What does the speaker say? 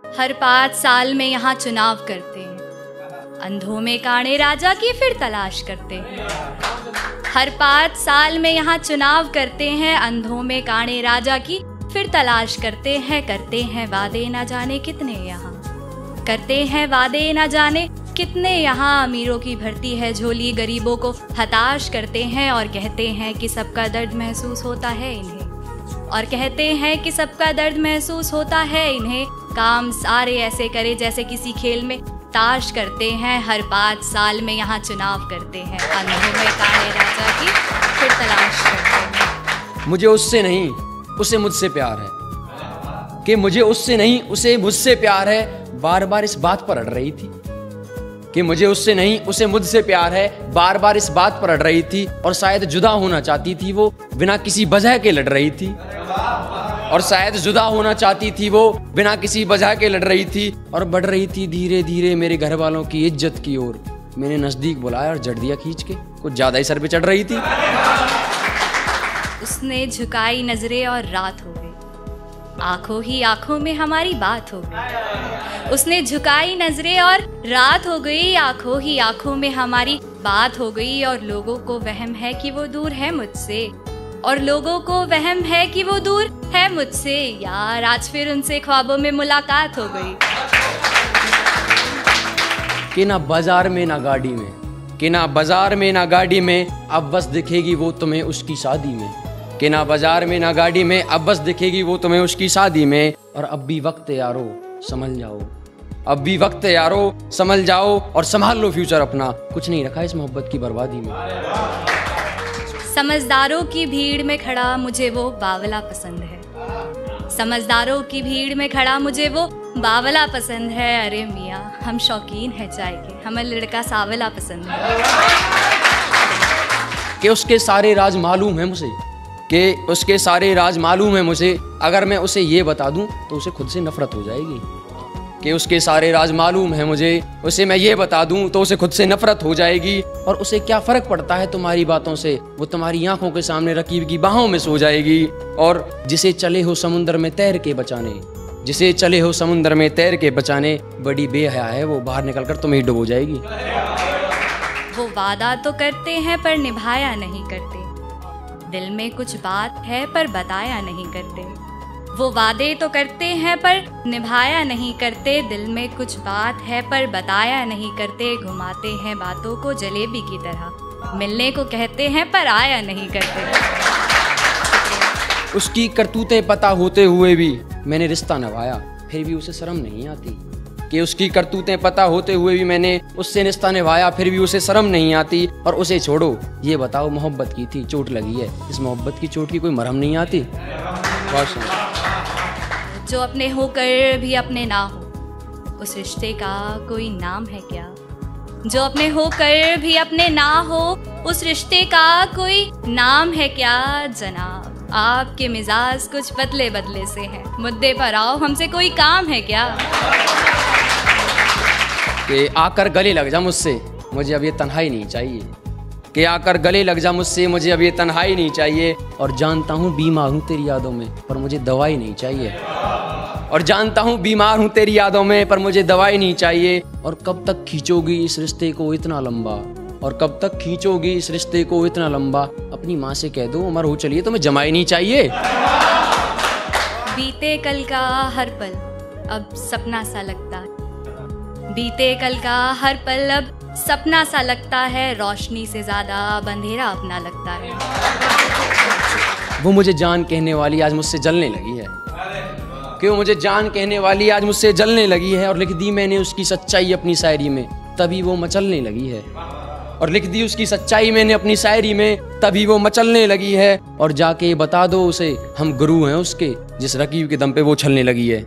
हर 5 साल में यहाँ चुनाव करते हैं, अंधों में काणे राजा की फिर तलाश करते हैं। हर 5 साल में यहाँ चुनाव करते हैं, अंधों में काणे राजा की फिर तलाश करते हैं वादे ना जाने कितने यहाँ, करते हैं वादे ना जाने कितने यहाँ। अमीरों की भरती है झोली, गरीबों को हताश करते हैं और कहते हैं कि सबका दर्द महसूस होता है इन्हें, और कहते हैं कि सबका दर्द महसूस होता है इन्हें। काम सारे ऐसे करे जैसे किसी खेल में ताश करते हैं, हर 5 साल में यहाँ चुनाव करते हैं, अंधों में काणे राजा की फिर तलाश करते हैं। मुझे उससे नहीं उसे मुझसे प्यार है, कि मुझे उससे नहीं उसे मुझसे प्यार है, बार बार इस बात पर अड़ रही थी। कि मुझे उससे नहीं उसे मुझसे प्यार है, बार बार इस बात पर अड़ रही थी। और शायद जुदा होना चाहती थी वो, बिना किसी वजह के लड़ रही थी। और शायद जुदा होना चाहती थी वो, बिना किसी वजह के लड़ रही थी। और बढ़ रही थी धीरे धीरे मेरे घर वालों की इज्जत की ओर। मैंने नजदीक बुलाया और जड़ दिया खींच के, कुछ ज्यादा ही सर पे चढ़ रही थी। उसने झुकाई नजरें और रात हो गई, आंखों ही आंखों में हमारी बात हो गई। उसने झुकाई नजरें और रात हो गई, आंखों ही आंखों में हमारी बात हो गई। और लोगों को वहम है कि वो दूर है मुझसे, और लोगों को वहम है कि वो दूर है मुझसे। यार आज फिर उनसे ख्वाबों में मुलाकात हो गई। कि ना बाजार में ना गाड़ी में, कि ना बाजार में ना गाड़ी में, अब बस दिखेगी वो तुम्हें उसकी शादी में। कि ना बाजार में ना गाड़ी में, अब बस दिखेगी वो तुम्हें उसकी शादी में। और अब भी वक्त यारो संभल जाओ, अब भी वक्त यारो संभल जाओ, और संभाल लो फ्यूचर अपना, कुछ नहीं रखा इस मोहब्बत की बर्बादी में। समझदारों की भीड़ में खड़ा मुझे वो बावला पसंद है, समझदारों की भीड़ में खड़ा मुझे वो बावला पसंद है। अरे मियाँ हम शौकीन है चाय के, हमें लड़का सावला पसंद है। कि उसके सारे राज मालूम है मुझे, कि उसके सारे राज मालूम है मुझे, अगर मैं उसे ये बता दूं तो उसे खुद से नफरत हो जाएगी। कि उसके सारे राज मालूम है मुझे, उसे मैं ये बता दूं तो उसे खुद से नफरत हो जाएगी। और उसे क्या फ़र्क पड़ता है तुम्हारी बातों से, वो तुम्हारी आंखों के सामने रकीब की बाहों में सो जाएगी। और जिसे चले हो समुंदर में तैर के बचाने, जिसे चले हो समुंदर में तैर के बचाने, बड़ी बेहया है वो, बाहर निकलकर तुम्हें डुबो जाएगी। वो वादा तो करते हैं पर निभाया नहीं करते, दिल में कुछ बात है पर बताया नहीं करते। वो वादे तो करते हैं पर निभाया नहीं करते, दिल में कुछ बात है पर बताया नहीं करते। घुमाते हैं बातों को जलेबी की तरह, मिलने को कहते हैं पर आया नहीं करते। उसकी करतूतें पता होते हुए भी मैंने रिश्ता निभाया, फिर भी उसे शर्म नहीं आती। कि उसकी करतूतें पता होते हुए भी मैंने उससे रिश्ता निभाया, फिर भी उसे शर्म नहीं आती। और उसे छोड़ो, ये बताओ मोहब्बत की थी चोट लगी है, इस मोहब्बत की चोट की कोई मरहम नहीं आती। जो अपने होकर भी अपने ना हो, उस रिश्ते का कोई नाम है क्या? जो अपने होकर भी अपने ना हो, उस रिश्ते का कोई नाम है क्या? जनाब आपके मिजाज कुछ बदले बदले से हैं, मुद्दे पर आओ, हमसे कोई काम है क्या? कि आकर गले लग जा मुझसे, मुझे अब ये तन्हाई नहीं चाहिए। कि आकर गले लग जा मुझसे, मुझे अब ये तन्हाई नहीं चाहिए। और जानता हूँ बीमार हूँ तेरी यादों में, पर मुझे दवाई नहीं चाहिए। और जानता हूँ बीमार हूँ तेरी यादों में, पर मुझे दवाई नहीं चाहिए। और कब तक खींचोगी इस रिश्ते को इतना लंबा, और कब तक खींचोगी इस रिश्ते को इतना लंबा? अपनी माँ से कह दो उम्र हो चलिए, तुम्हें जमाई नहीं चाहिए। बीते कल का हर पल अब सपना सा लगता है, बीते कल का हर पल अब सपना सा लगता है। रोशनी से ज्यादा अब अंधेरा अपना लगता है। वो मुझे जान कहने वाली आज मुझसे जलने लगी है, कि वो मुझे जान कहने वाली आज मुझसे जलने लगी है। और लिख दी मैंने उसकी सच्चाई अपनी शायरी में, तभी वो मचलने लगी है। और लिख दी उसकी सच्चाई मैंने अपनी शायरी में, तभी वो मचलने लगी है। और जाके बता दो उसे हम गुरु हैं उसके, जिस रकीब के दम पे वो छलने लगी है।